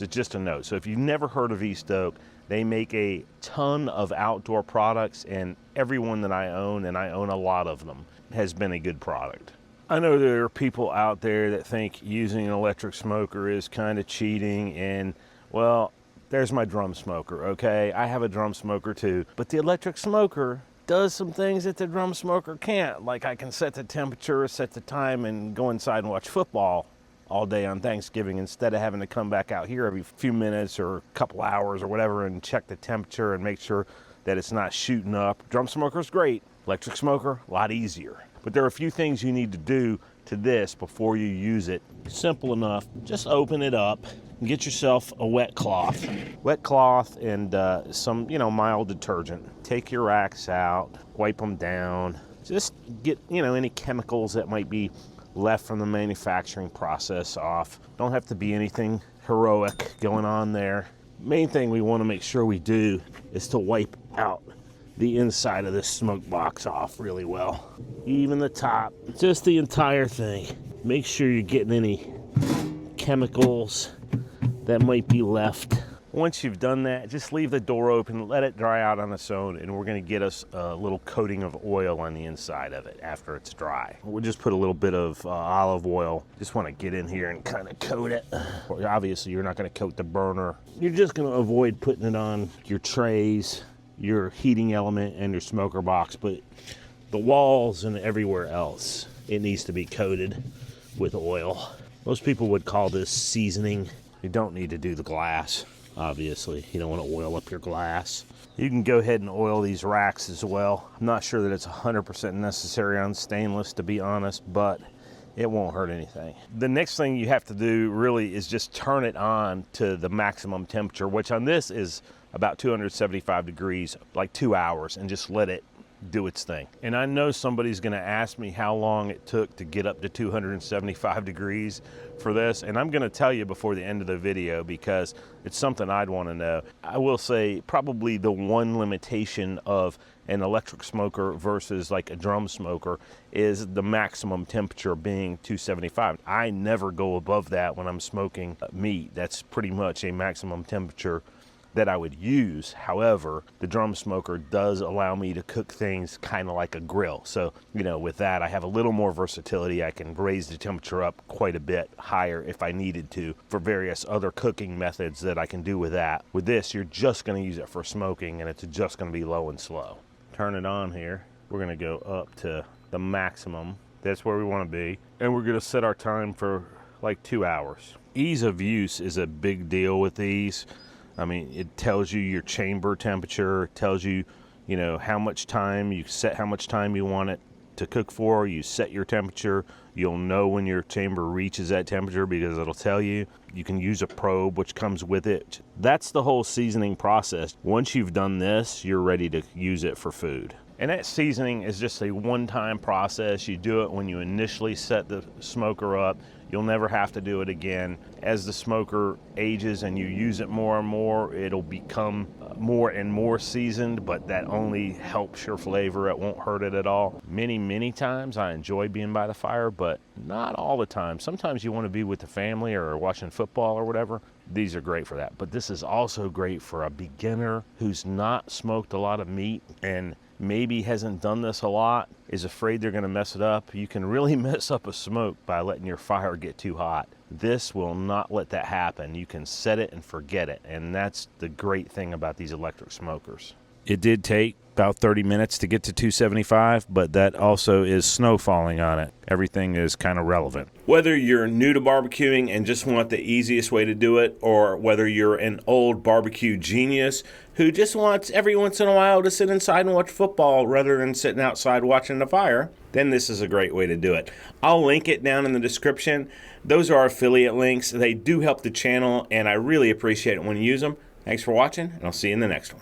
So just a note. So if you've never heard of East Oak, they make a ton of outdoor products, and everyone that I own, and I own a lot of them, has been a good product. I know there are people out there that think using an electric smoker is kind of cheating, and well, there's my drum smoker, okay? I have a drum smoker too, but the electric smoker does some things that the drum smoker can't. Like I can set the temperature, set the time, and go inside and watch football all day on Thanksgiving instead of having to come back out here every few minutes or a couple hours or whatever and check the temperature and make sure that it's not shooting up. Drum smoker's great. Electric smoker, a lot easier. But there are a few things you need to do to this before you use it. Simple enough. Just open it up and get yourself a wet cloth. Wet cloth and some, mild detergent. Take your racks out, wipe them down. Just get, any chemicals that might be left from the manufacturing process off. Don't have to be anything heroic going on there. Main thing we want to make sure we do is to wipe out the inside of this smoke box off really well. Even the top, just the entire thing. Make sure you're getting any chemicals that might be left. Once you've done that, just leave the door open, let it dry out on its own, and we're gonna get us a little coating of oil on the inside of it after it's dry. We'll just put a little bit of olive oil. Just wanna get in here and kind of coat it. Obviously, you're not gonna coat the burner. You're just gonna avoid putting it on your trays, your heating element, and your smoker box, but the walls and everywhere else, it needs to be coated with oil. Most people would call this seasoning. You don't need to do the glass. Obviously, you don't want to oil up your glass. You can go ahead and oil these racks as well. I'm not sure that it's 100% necessary on stainless, to be honest, but it won't hurt anything. The next thing you have to do really is just turn it on to the maximum temperature, which on this is about 275 degrees, like 2 hours, and just let it do its thing. And I know somebody's gonna ask me how long it took to get up to 275 degrees for this, and I'm gonna tell you before the end of the video because it's something I'd wanna know. I will say probably the one limitation of an electric smoker versus like a drum smoker is the maximum temperature being 275. I never go above that when I'm smoking meat. That's pretty much a maximum temperature that I would use. However, the drum smoker does allow me to cook things kind of like a grill. So, with that, I have a little more versatility. I can raise the temperature up quite a bit higher if I needed to for various other cooking methods that I can do with that. With this, you're just gonna use it for smoking and it's just gonna be low and slow. Turn it on here. We're gonna go up to the maximum. That's where we wanna be. And we're gonna set our time for like 2 hours. Ease of use is a big deal with these. I mean, it tells you your chamber temperature, it tells you, how much time you set, how much time you want it to cook for. You set your temperature. You'll know when your chamber reaches that temperature because it'll tell you. You can use a probe, which comes with it. That's the whole seasoning process. Once you've done this, you're ready to use it for food. And that seasoning is just a one-time process. You do it when you initially set the smoker up. You'll never have to do it again. As the smoker ages and you use it more and more, it'll become more and more seasoned, but that only helps your flavor. It won't hurt it at all. Many times I enjoy being by the fire, but not all the time. Sometimes you want to be with the family or watching football or whatever. These are great for that. But this is also great for a beginner who's not smoked a lot of meat and maybe hasn't done this a lot, is afraid they're gonna mess it up. You can really mess up a smoke by letting your fire get too hot. This will not let that happen. You can set it and forget it, and that's the great thing about these electric smokers. It did take about 30 minutes to get to 275, but that also is snow falling on it. Everything is kind of relevant. Whether you're new to barbecuing and just want the easiest way to do it, or whether you're an old barbecue genius who just wants every once in a while to sit inside and watch football rather than sitting outside watching the fire, then this is a great way to do it. I'll link it down in the description. Those are our affiliate links. They do help the channel, and I really appreciate it when you use them. Thanks for watching, and I'll see you in the next one.